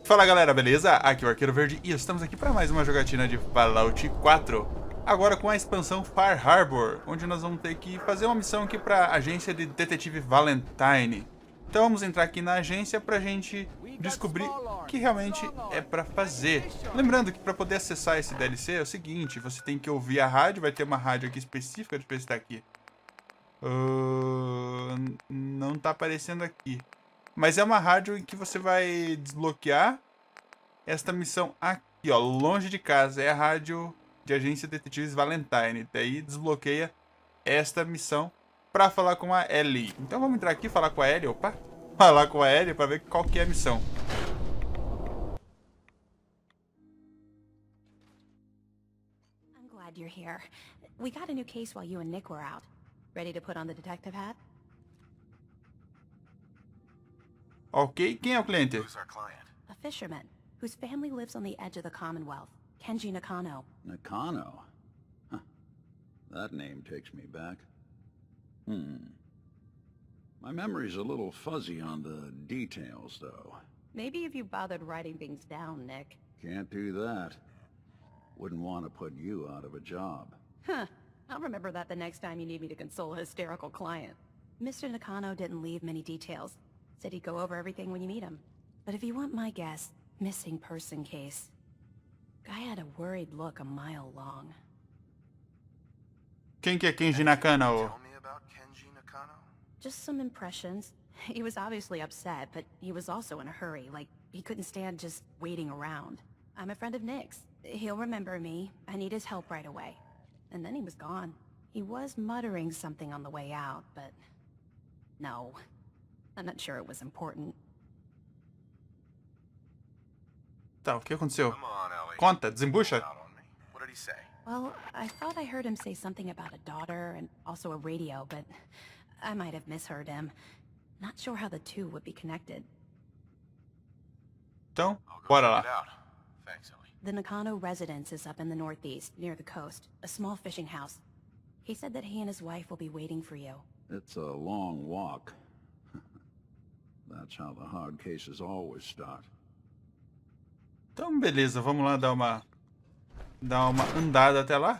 Fala galera, beleza? Aqui é o Arqueiro Verde e estamos aqui para mais uma jogatina de Fallout 4. Agora com a expansão Far Harbor, onde nós vamos ter que fazer uma missão aqui para a agência de detetive Valentine. Então vamos entrar aqui na agência para a gente descobrir o que realmente é para fazer. Lembrando que para poder acessar esse DLC é o seguinte, você tem que ouvir a rádio, vai ter uma rádio aqui específica, deixa eu ver se tá aqui. Não tá aparecendo aqui. Mas é uma rádio em que você vai desbloquear esta missão aqui, ó, longe de casa. É a rádio de agência de detetives Valentine. Daí desbloqueia esta missão para falar com a Ellie. Então vamos entrar aqui e falar com a Ellie. Opa! Falar com a Ellie para ver qual que é a missão. I'm glad you're here. We got a new case while you and Nick were out. Ready to put on the detective hat? Ok, quem é o cliente? Who's our client? A fisherman, whose family lives on the edge of the Commonwealth. Kenji Nakano. Nakano? Huh. That name takes me back. My memory's a little fuzzy on the details, though. Maybe if you bothered writing things down, Nick. Can't do that. Wouldn't want to put you out of a job. Huh. I'll remember that the next time you need me to console a hysterical client. Mr. Nakano didn't leave many details. Said he'd go over everything when you meet him. But if you want my guess, missing person case. Guy had a worried look a mile long. Quem que é Kenji Nakano? Tell me about Kenji Nakano? Just some impressions. He was obviously upset, but he was also in a hurry, like he couldn't stand just waiting around. I'm a friend of Nick's. He'll remember me. I need his help right away. And then he was gone. He was muttering something on the way out, but... no. I'm not sure it was important. Tá, o que aconteceu? Come on, Ellie. Conta, desembucha. Out on me. What did he say? Well, I thought I heard him say something about a daughter and also a radio, but I might have misheard him. Not sure how the two would be connected. Então, I'll go bora check it lá. out. Thanks, Ellie. The Nakano residence is up in the northeast, near the coast. A small fishing house. He said that he and his wife will be waiting for you. It's a long walk. That's how the hard cases always start. Então, beleza, vamos lá dar uma andada até lá.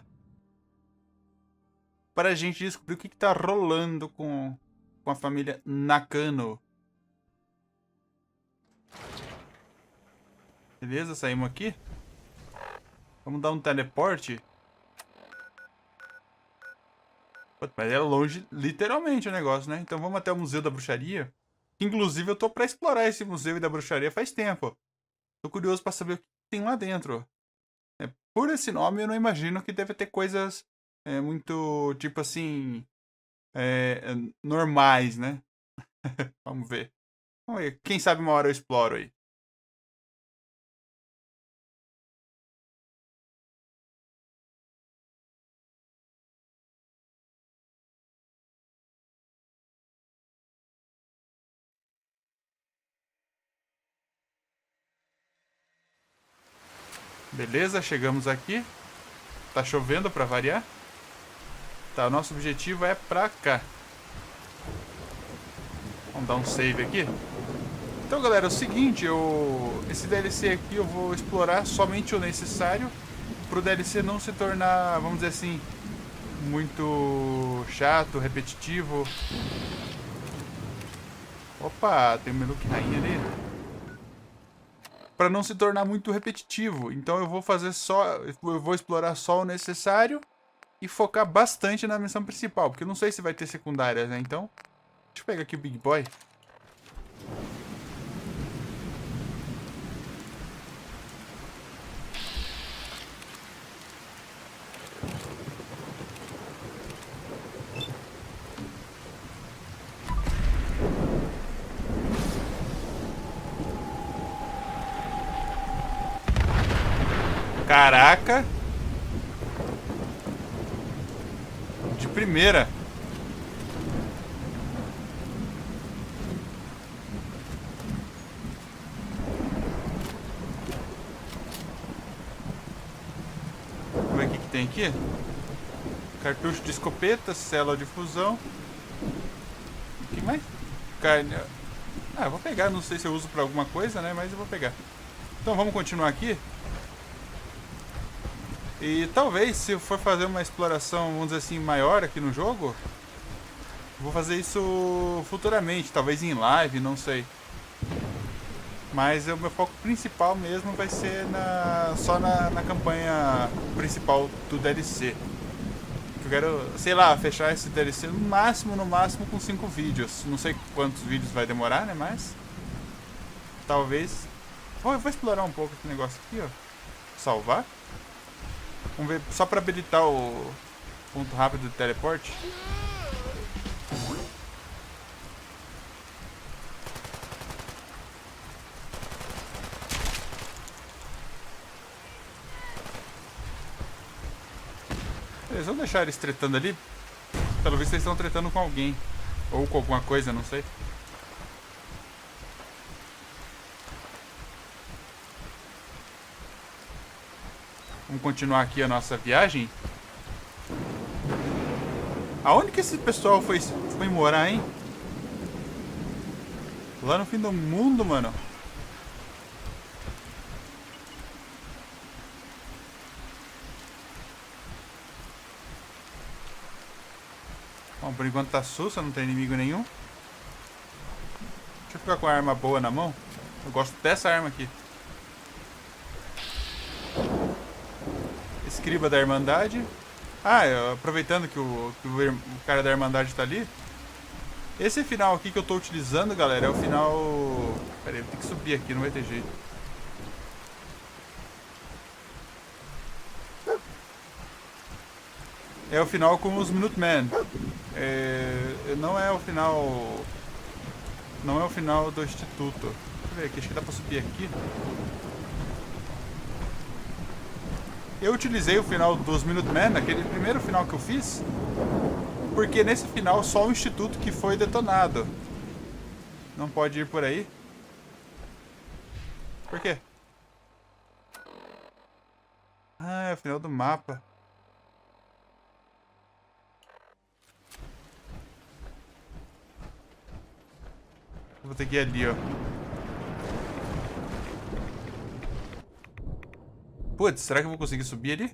Para a gente descobrir o que tá rolando com a família Nakano. Beleza, saímos aqui. Vamos dar um teleporte. Mas é longe, literalmente, o negócio, né? Então vamos até o Museu da Bruxaria. Inclusive, eu tô pra explorar esse Museu da Bruxaria faz tempo. Tô curioso pra saber o que tem lá dentro. Por esse nome, eu não imagino que deve ter coisas muito, tipo assim, normais, né? Vamos ver. Vamos ver. Quem sabe uma hora eu exploro aí. Beleza, chegamos aqui. Tá chovendo pra variar. Tá, o nosso objetivo é pra cá. Vamos dar um save aqui. Então, galera, é o seguinte, esse DLC aqui eu vou explorar somente o necessário pro DLC não se tornar, vamos dizer assim, muito chato, repetitivo. Opa, tem um menu que rainha ali. Para não se tornar muito repetitivo. Então eu vou explorar só o necessário e focar bastante na missão principal, porque eu não sei se vai ter secundárias, né? Então, deixa eu pegar aqui o Big Boy. Caraca! De primeira. Vamos ver o que tem aqui. Cartucho de escopeta, célula de fusão. O que mais? Carne. Ah, eu vou pegar, não sei se eu uso pra alguma coisa, né? Mas eu vou pegar. Então vamos continuar aqui. E talvez, se eu for fazer uma exploração, vamos dizer assim, maior aqui no jogo, vou fazer isso futuramente, talvez em live, não sei. Mas o meu foco principal mesmo vai ser só na campanha principal do DLC. Eu quero, sei lá, fechar esse DLC no máximo com 5 vídeos. Não sei quantos vídeos vai demorar, né, mas... talvez... Oh, eu vou explorar um pouco esse negócio aqui, ó. Salvar. Vamos ver, só para habilitar o ponto rápido de teleporte. Eles vão deixar eles tretando ali. Pelo visto eles estão tretando com alguém. Ou com alguma coisa, não sei. Vamos continuar aqui a nossa viagem. Aonde que esse pessoal foi morar, hein? Lá no fim do mundo, mano. Bom, por enquanto tá sussa, não tem inimigo nenhum. Deixa eu ficar com a arma boa na mão. Eu gosto dessa arma aqui. Escriba da Irmandade. Ah, aproveitando que o cara da Irmandade tá ali. Esse final aqui que eu tô utilizando, galera, é o final... Pera aí, eu tenho que subir aqui, não vai ter jeito. É o final com os Minutemen. Não é o final... Não é o final do Instituto. Deixa eu ver aqui, acho que dá pra subir aqui. Eu utilizei o final dos Minutemen, aquele primeiro final que eu fiz, porque nesse final só o Instituto que foi detonado. Não pode ir por aí. Por quê? Ah, é o final do mapa. Vou ter que ir ali, ó. Putz, será que eu vou conseguir subir ali?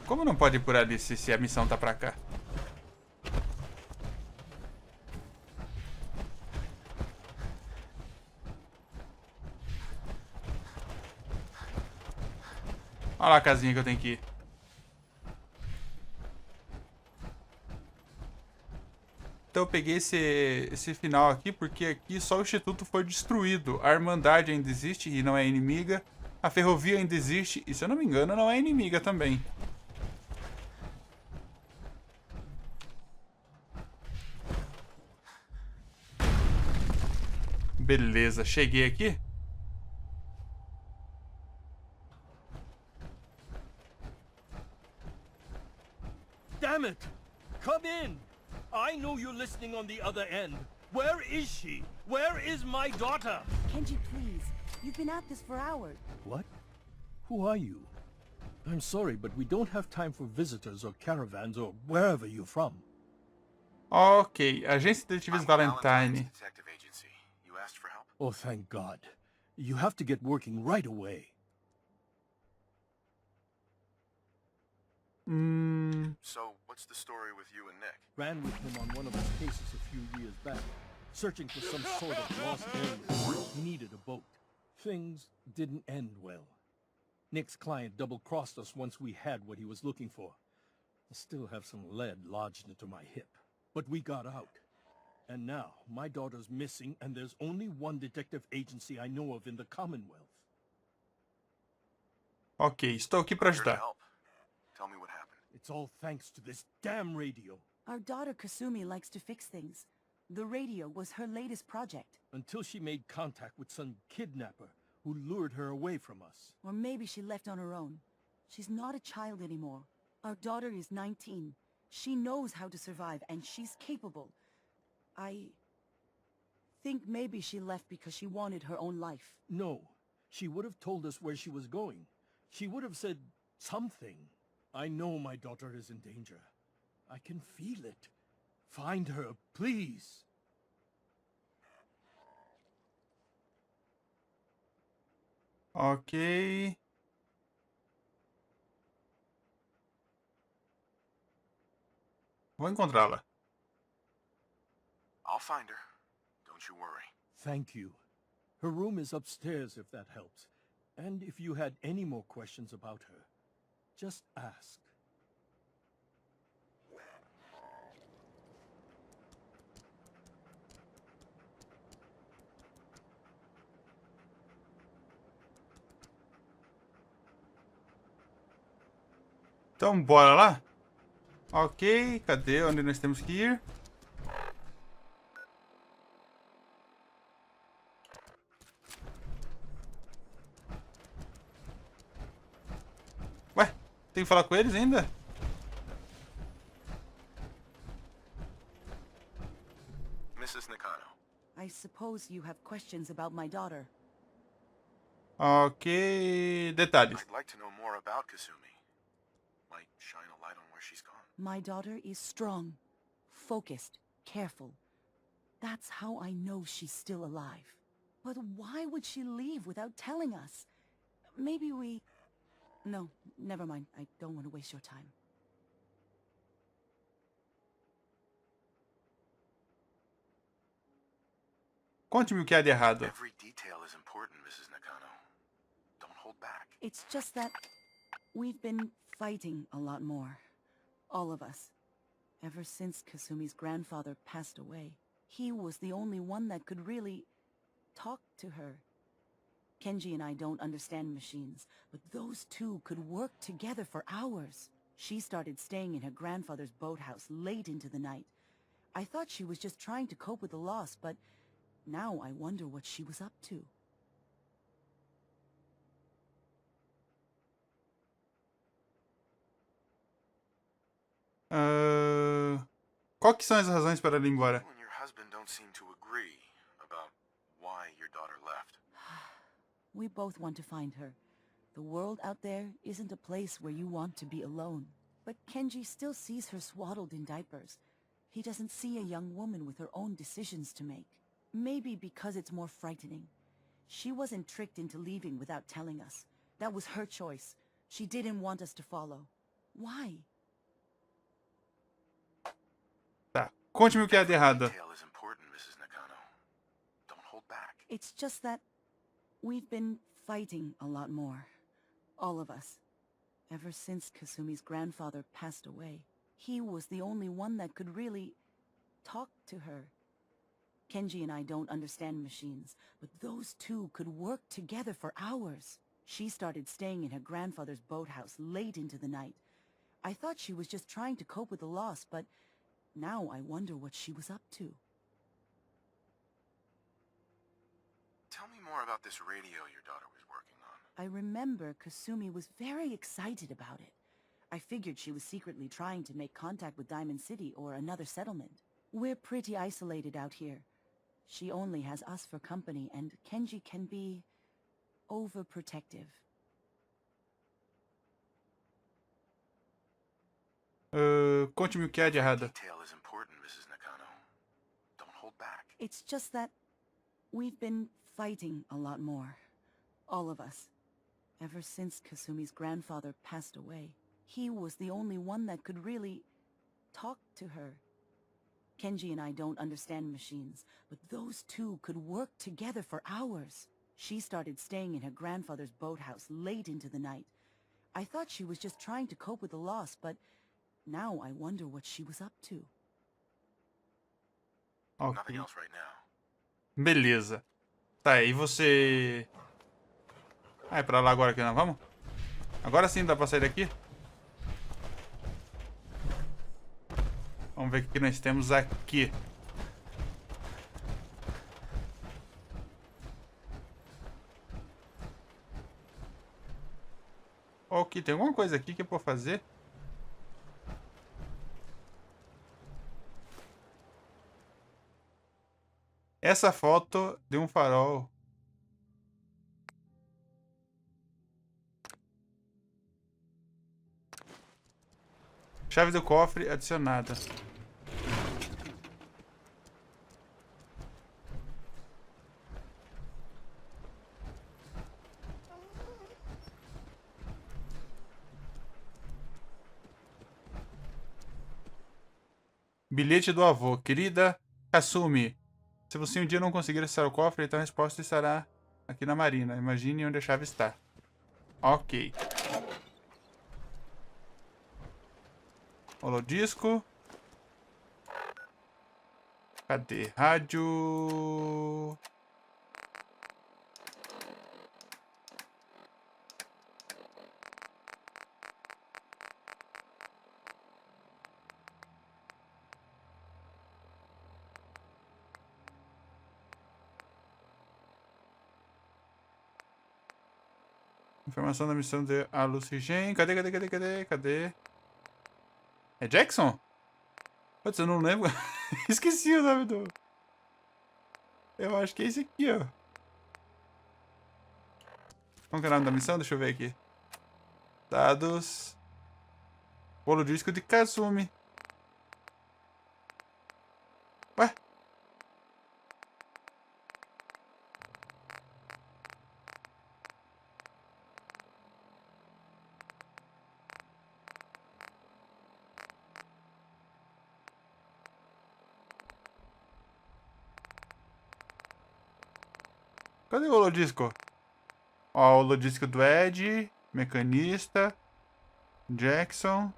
Como não pode ir por ali se a missão tá pra cá? Olha lá a casinha que eu tenho que ir. Então eu peguei esse final aqui, porque aqui só o Instituto foi destruído. A Irmandade ainda existe e não é inimiga. A ferrovia ainda existe e, se eu não me engano, não é inimiga também. Beleza, cheguei aqui. Damn it! Come in! I know you're listening on the other end. Where is she? Where is my daughter? Kenji, please. You've been at this for hours. What? Who are you? I'm sorry, but we don't have time for visitors or caravans or wherever you're from. Ok, Agência de Detetives Valentine. Detective Agency. You asked for help? Oh, thank God. You have to get working right away. So, what's the story with you and Nick? Ran with him on one of his cases a few years back, searching for some sort of lost area. He needed a boat. Things didn't end well. Nick's client double-crossed us once we had what he was looking for. I still have some lead lodged into my hip. But we got out. And now, my daughter's missing, and there's only one detective agency I know of in the Commonwealth. Ok, estou aqui para Here to ajudar. help. Tell me what happened. It's all thanks to this damn radio. Our daughter Kasumi likes to fix things. The radio was her latest project. Until she made contact with some kidnapper who lured her away from us. Or maybe she left on her own. She's not a child anymore. Our daughter is 19. She knows how to survive, and she's capable. I think maybe she left because she wanted her own life. No, she would have told us where she was going. She would have said something. I know my daughter is in danger. I can feel it. Find her, please. Ok. Vou encontrá-la. I'll find her. Don't you worry. Thank you. Her room is upstairs if that helps. And if you had any more questions about her, just ask. Então, bora lá? Ok, cadê? Onde nós temos que ir? Ué, tem que falar com eles ainda? Mrs. Nakano, I suppose you have questions about my daughter. Ok, detalhes. I'd like to know more about Kasumi. Might shine a light on where she's gone. My daughter is strong, focused, careful. That's how I know she's still alive. But why would she leave without telling us? Maybe we... No, never mind. I don't want to waste your time. Conte-me o que há de errado. Every detail is important, Mrs. Nakano. Don't hold back. It's just that we've been fighting a lot more. All of us. Ever since Kasumi's grandfather passed away. He was the only one that could really talk to her. Kenji and I don't understand machines, but those two could work together for hours. She started staying in her grandfather's boathouse late into the night. I thought she was just trying to cope with the loss, but now I wonder what she was up to. Qual que são as razões para ela ir embora? You and your husband don't seem to agree about why your daughter left. We both want to find her. The world out there isn't a place where you want to be alone. But Kenji still sees her swaddled in diapers. He doesn't see a young woman with her own decisions to make. Maybe because it's more frightening. She wasn't tricked into leaving without telling us. That was her choice. She didn't want us to follow. Why? Tá, conte-me o que há de errado. Detail is important, Mrs. Nakano. Don't hold back. It's just that we've been fighting a lot more. All of us. Ever since Kasumi's grandfather passed away. He was the only one that could really talk to her. Kenji and I don't understand machines, but those two could work together for hours. She started staying in her grandfather's boathouse late into the night. I thought she was just trying to cope with the loss, but now I wonder what she was up to. Tell me more about this radio your daughter was working on. I remember Kasumi was very excited about it. I figured she was secretly trying to make contact with Diamond City or another settlement. We're pretty isolated out here. She only has us for company, and Kenji can be overprotective. Conte-me o que há de errado. Detail is important, Mrs. Nakano. Don't hold back. It's just that we've been fighting a lot more. All of us. Ever since Kasumi's grandfather passed away. He was the only one that could really talk to her. Kenji and I don't understand machines, but those two could work together for hours. She started staying in her grandfather's boathouse late into the night. I thought she was just trying to cope with the loss, but now I wonder what she was up to. Ok. Nothing else right now. Beleza. Tá, e você... Ah, é pra lá agora que nós vamos? Agora sim dá pra sair daqui? Vamos ver o que nós temos aqui. Ok, tem alguma coisa aqui que eu posso fazer? Essa foto de um farol. Chave do cofre adicionada. Bilhete do avô. Querida Kasumi, se você um dia não conseguir acessar o cofre, então a resposta estará aqui na marina. Imagine onde a chave está. Ok. Holodisco. Cadê? Rádio... Informação da missão de Alucigen. Cadê? É Jackson? Putz, eu não lembro. Esqueci o nome do... Eu acho que é esse aqui, ó. Qual que é o nome da missão? Deixa eu ver aqui. Dados. Bolo disco de Kazumi. Ué? Cadê o holodisco? Ó, o holodisco do Ed, mecanista, Jackson.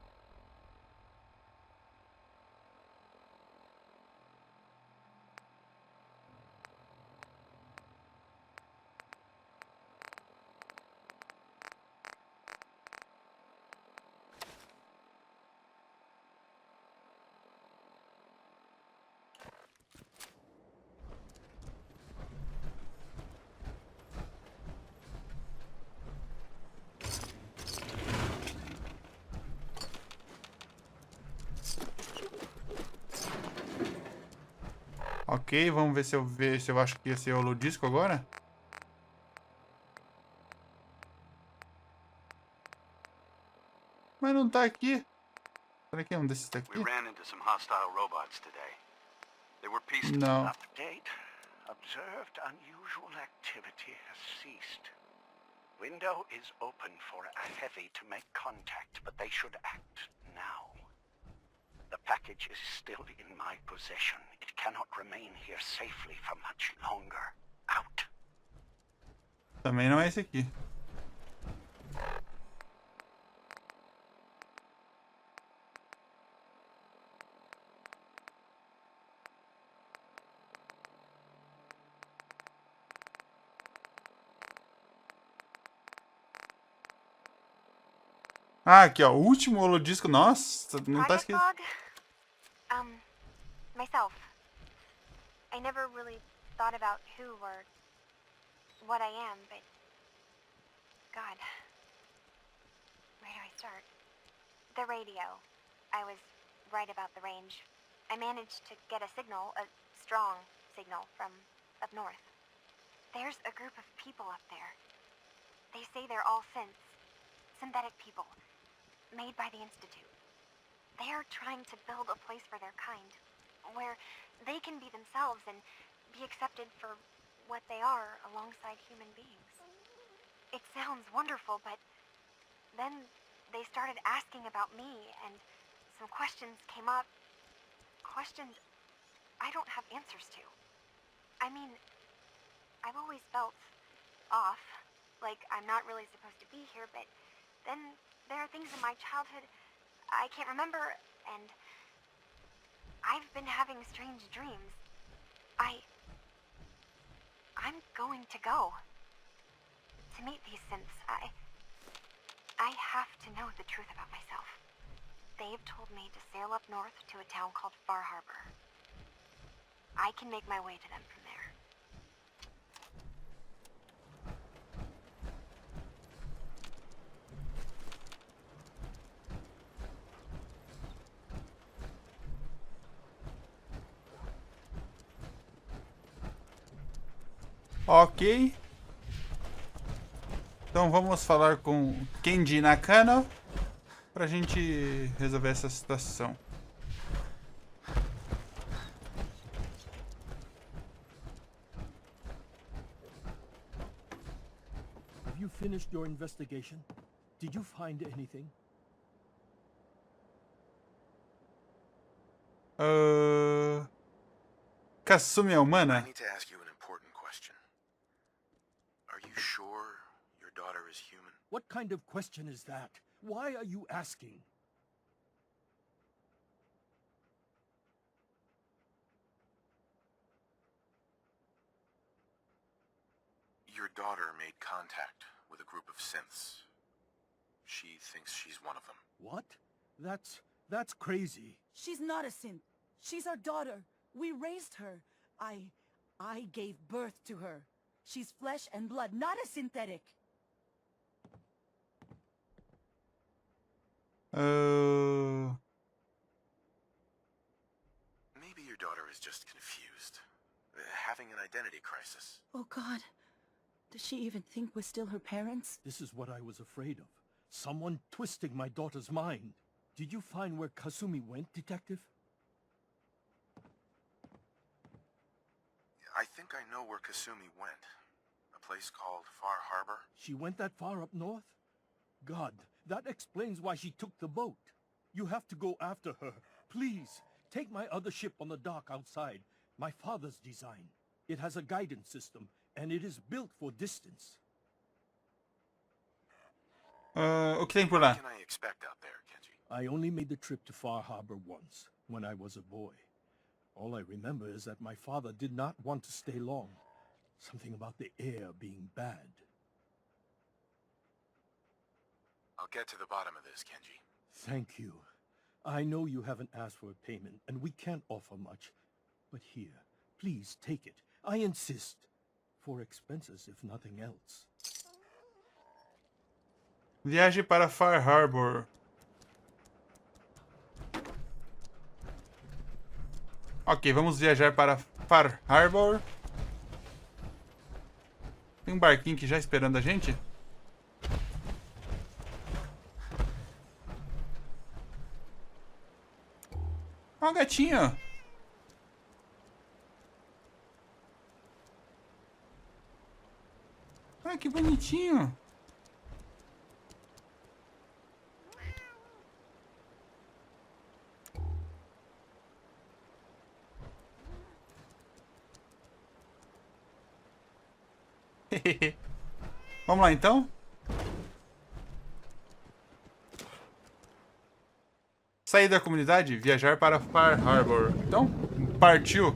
Ok, vamos ver se eu acho que ia ser o holodisco agora. Mas não tá aqui. Será que é um desses daqui? We ran into some hostile robots today. They were peaceful. Não. Update. Observed unusual activity has ceased. Window is open for a heavy to make contact, but they should act now. The package is still in my possession. It cannot remain here safely for much longer. Out. Também não é esse aqui. Ah, aqui ó, o último holodisco. Nossa, não tá escrito. Myself. I never really thought about who or what I am, but God, where do I start? The radio. I was right about the range. I managed to get a signal, a strong signal from up north. There's a group of people up there. They say they're all synths, synthetic people, made by the Institute. They are trying to build a place for their kind, where they can be themselves and be accepted for what they are alongside human beings. It sounds wonderful, but then they started asking about me, and some questions came up. Questions I don't have answers to. I mean, I've always felt off, like I'm not really supposed to be here, but then there are things in my childhood I can't remember, and I've been having strange dreams. I'm going to go to meet these synths. I have to know the truth about myself. They've told me to sail up north to a town called Far Harbor. I can make my way to them from there. Ok. Então vamos falar com Kenji Nakano. pra gente resolver essa situação. Have you finished your investigation? Did you find anything? Kasumi é I humana? need to ask you an important question. Are you sure your daughter is human? What kind of question is that? Why are you asking? Your daughter made contact with a group of synths. She thinks she's one of them. What? That's crazy. She's not a synth. She's our daughter. We raised her. I gave birth to her. She's flesh and blood, not a synthetic. Maybe your daughter is just confused. Having an identity crisis. Oh God. Does she even think we're still her parents? This is what I was afraid of. Someone twisting my daughter's mind. Did you find where Kasumi went, Detective? I think I know where Kasumi went. A place called Far Harbor. She went that far up north? God, that explains why she took the boat. You have to go after her. Please, take my other ship on the dock outside. My father's design. It has a guidance system, and it is built for distance. O que tem por lá? What can I expect out there, Kenji? I only made the trip to Far Harbor once, when I was a boy. All I remember is that my father did not want to stay long. Something about the air being bad. I'll get to the bottom of this, Kenji. Thank you. I know you haven't asked for a payment, and we can't offer much. But here, please take it. I insist. For expenses, if nothing else. Viaje para Far Harbor. Ok, vamos viajar para Far Harbor. Tem um barquinho aqui já esperando a gente? Ó, gatinho. Olha que bonitinho. Vamos lá então? Sair da comunidade, viajar para Far Harbor. Então, partiu.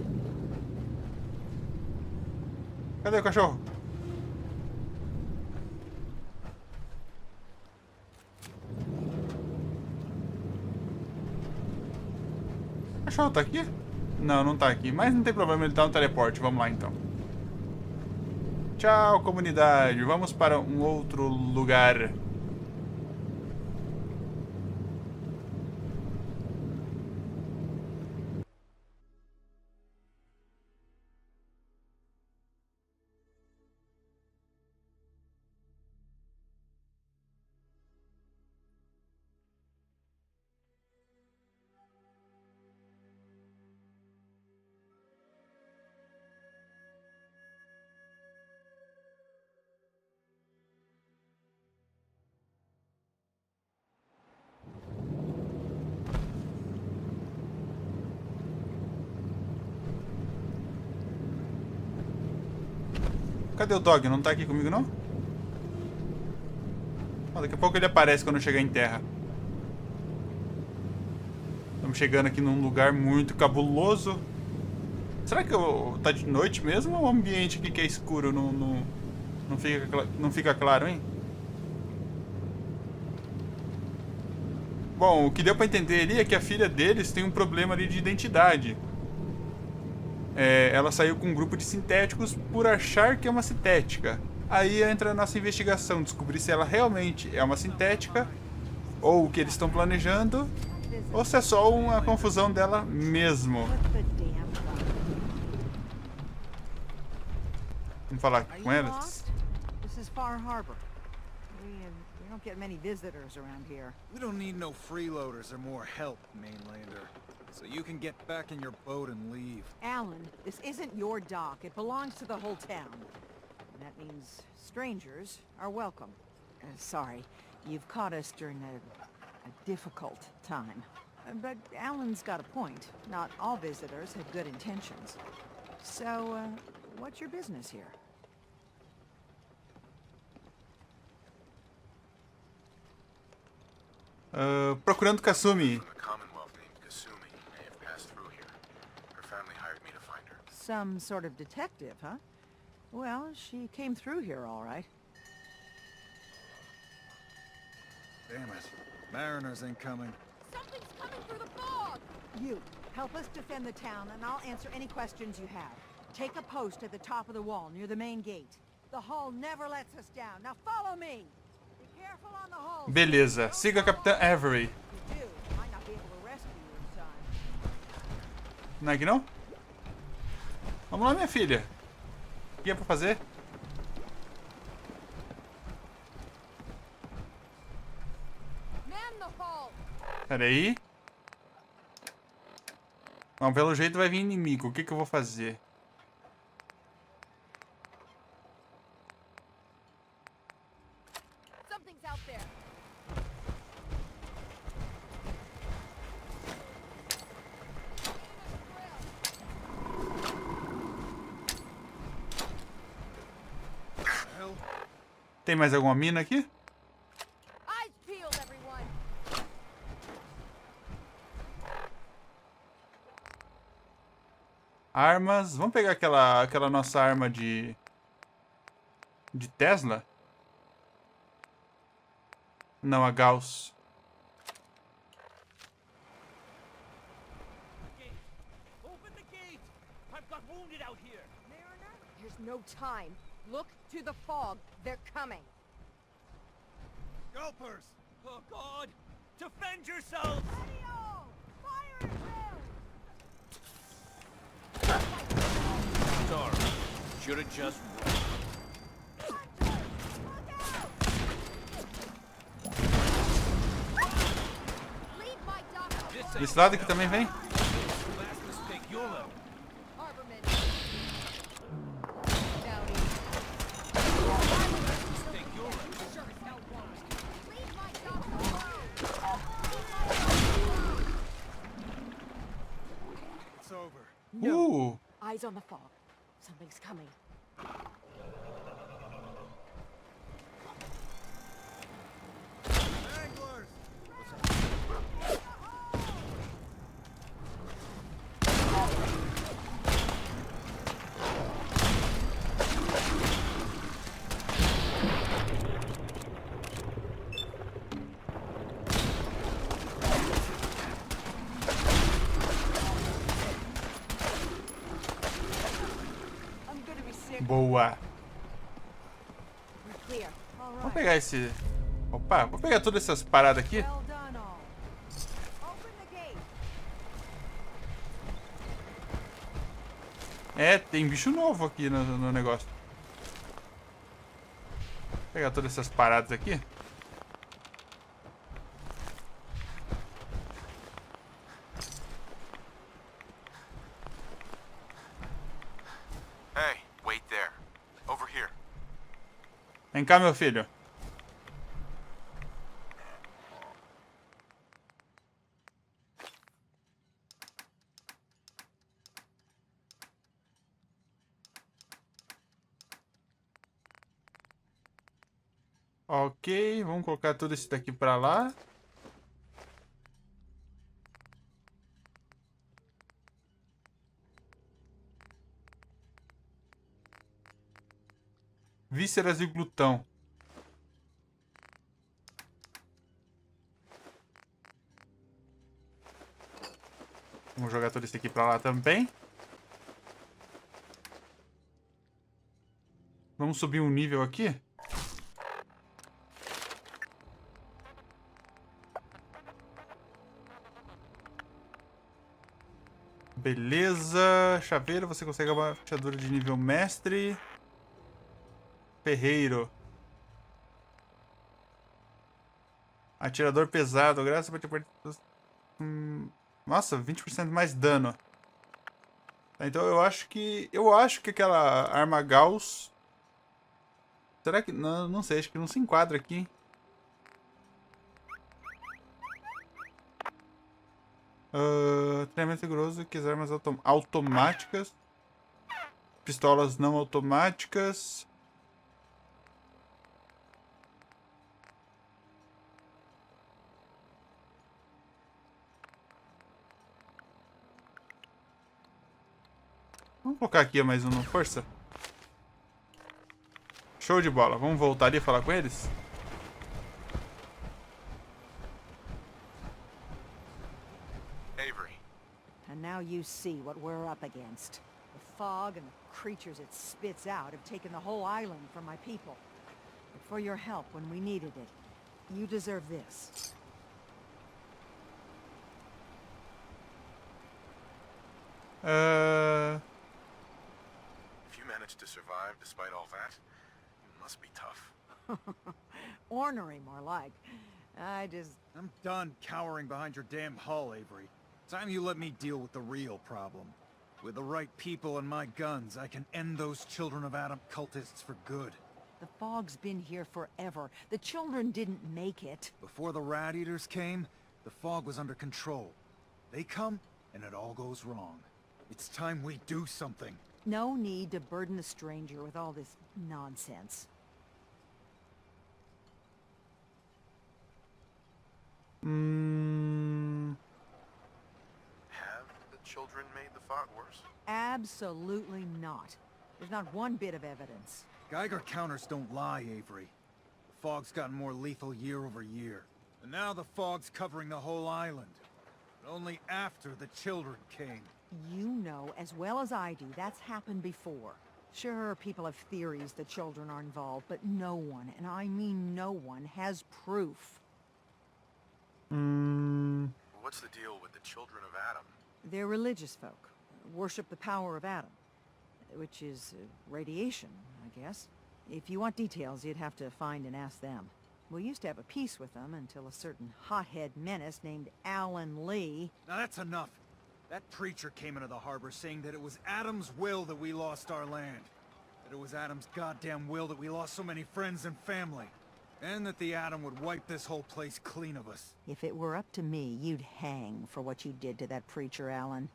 Cadê o cachorro? O cachorro tá aqui? Não, não tá aqui. Mas não tem problema, ele tá no teleporte. Vamos lá então. Tchau, comunidade. Vamos para um outro lugar. Cadê o dog? Não tá aqui comigo, não? Ah, daqui a pouco ele aparece quando eu chegar em terra. Estamos chegando aqui num lugar muito cabuloso. Será que tá de noite mesmo ou o ambiente aqui que é escuro não fica claro, hein? Bom, o que deu pra entender ali é que a filha deles tem um problema ali de identidade. Ela saiu com um grupo de sintéticos por achar que é uma sintética. Aí entra a nossa investigação, descobrir se ela realmente é uma sintética, ou o que eles estão planejando, ou se é só uma confusão dela mesmo. Vamos falar aqui com elas. This is Far Harbor. We don't get many visitors around here. We don't need no freeloaders or more help, mainlander. So you can get back in your boat and leave. Alan, this isn't your dock. It belongs to the whole town. And that means strangers are welcome. Sorry, you've caught us during a difficult time. But Alan's got a point. Not all visitors have good intentions. So, what's your business here? Procurando Kasumi. From a Commonwealth named Kasumi may have passed through here. Her family hired me to find her. Some sort of detective, huh? Well, she came through here all right. Damn it. Mariners ain't coming. Something's coming through the fog! You, help us defend the town, and I'll answer any questions you have. Take a post at the top of the wall, near the main gate. The hull never lets us down. Now follow me! Be careful on the hull! Beleza, siga a Capitã Avery. If you do, I might not be able to rescue you in time. Não é que não? Vamos lá, minha filha. O que é pra fazer? Pera aí. Não, pelo jeito vai vir inimigo. O que que eu vou fazer? Tem mais alguma mina aqui? Armas. Vamos pegar aquela nossa arma de Tesla? Não, a Gauss. Open the gate! I've got wounded out here. Mariner, there's no time. Look to the fog. They're coming. Gulpers! Oh, God! Defend yourselves! Radio! Fire at will! Sorry. Should have just... Desse lado aqui também vem? Eyes on the fog. Something's coming. Boa. Vamos pegar esse... Opa, vou pegar todas essas paradas aqui. É, tem bicho novo aqui no negócio. Vou pegar todas essas paradas aqui. Hey, wait there. Over here. Vem cá, meu filho. Ok, vamos colocar tudo isso daqui pra lá. Vísceras e glutão. Vamos jogar tudo isso aqui pra lá também. Vamos subir um nível aqui. Beleza. Chaveiro, você consegue uma fechadura de nível mestre. Ferreiro. Atirador pesado, graças a... Nossa, 20% mais dano. Então eu acho que aquela arma Gauss... Será que... Não, não sei, acho que não se enquadra aqui. Treinamento rigoroso que as armas automáticas. Pistolas não automáticas. Vamos colocar aqui mais um no força. Show de bola. Vamos voltar ali e falar com eles? Avery. And now you see what we're up against. The fog and the creatures it spits out have taken the whole island from my people. But for your help when we needed it, you deserve this. If you managed to survive despite all that, it must be tough. Ornery, more like. I'm done cowering behind your damn hull, Avery. Time you let me deal with the real problem. With the right people and my guns, I can end those Children of Adam cultists for good. The fog's been here forever. The children didn't make it. Before the Rat Eaters came, the fog was under control. They come, and it all goes wrong. It's time we do something. No need to burden the stranger with all this nonsense. Have the children made the fog worse? Absolutely not. There's not one bit of evidence. Geiger counters don't lie, Avery. The fog's gotten more lethal year over year. And now the fog's covering the whole island. But only after the children came. You know as well as I do that's happened before. Sure, people have theories the children are involved, but no one, and I mean no one, has proof. What's the deal with the Children of Adam? They're religious folk. Worship the power of Adam. Which is radiation, I guess. If you want details, you'd have to find and ask them. We used to have a peace with them until a certain hothead menace named Alan Lee... Now that's enough. That preacher came into the harbor saying that it was Adam's will that we lost our land. That it was Adam's goddamn will that we lost so many friends and family. And that the Atom would wipe this whole place clean of us. If it were up to me, you'd hang for what you did to that preacher, Alan.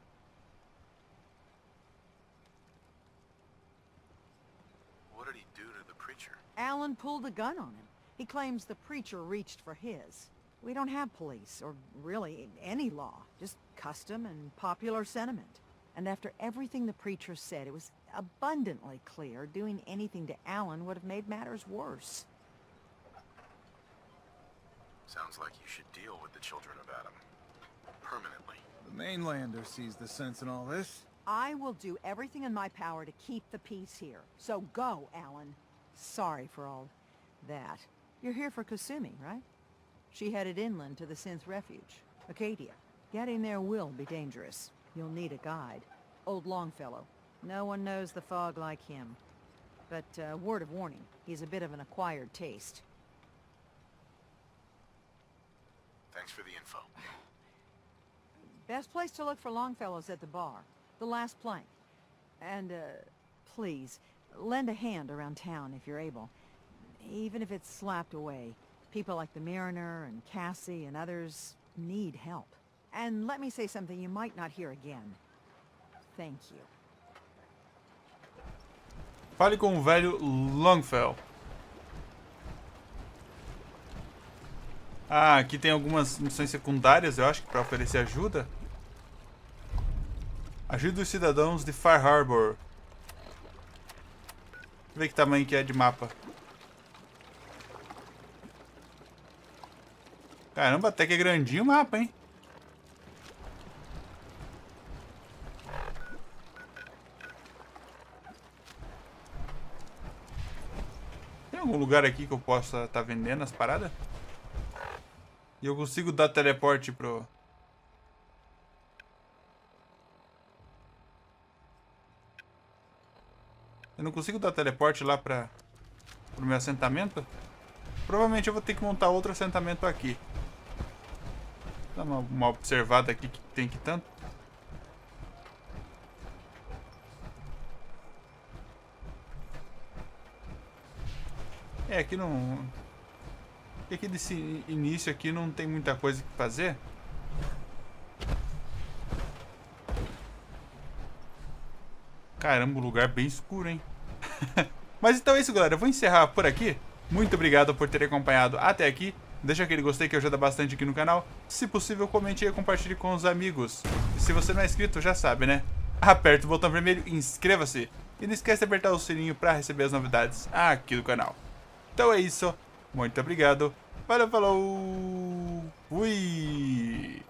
What did he do to the preacher? Alan pulled a gun on him. He claims the preacher reached for his. We don't have police, or really any law, just custom and popular sentiment. And after everything the preacher said, it was abundantly clear doing anything to Alan would have made matters worse. Sounds like you should deal with the Children of Adam. Permanently. The mainlander sees the sense in all this. I will do everything in my power to keep the peace here. So go, Alan. Sorry for all that. You're here for Kasumi, right? She headed inland to the Synth Refuge, Acadia. Getting there will be dangerous. You'll need a guide. Old Longfellow. No one knows the fog like him. But, word of warning, he's a bit of an acquired taste. Thanks for the info. Best place to look for Longfellow's at the bar. The last plank. And, please, lend a hand around town if you're able. Even if it's slapped away. People like the Mariner and Cassie and others need help. And let me say something you might not hear again. Thank you. Fale com o velho Longfellow. Ah, aqui tem algumas missões secundárias, eu acho, para oferecer ajuda. Ajuda os cidadãos de Far Harbor. Deixa eu ver que tamanho que é de mapa. Caramba, até que é grandinho o mapa, hein? Tem algum lugar aqui que eu possa estar vendendo as paradas? E eu consigo dar teleporte pro... Eu não consigo dar teleporte lá pro meu assentamento? Provavelmente eu vou ter que montar outro assentamento aqui. Dá uma observada aqui que tem que tanto. É, aqui não... Aqui desse início aqui não tem muita coisa que fazer. Caramba, um lugar bem escuro, hein? Mas então é isso, galera. Eu vou encerrar por aqui. Muito obrigado por terem acompanhado até aqui. Deixa aquele gostei que ajuda bastante aqui no canal. Se possível, comente e compartilhe com os amigos. E se você não é inscrito, já sabe, né? Aperta o botão vermelho e inscreva-se. E não esquece de apertar o sininho para receber as novidades aqui do canal. Então é isso. Muito obrigado. Valeu, falou. Fui.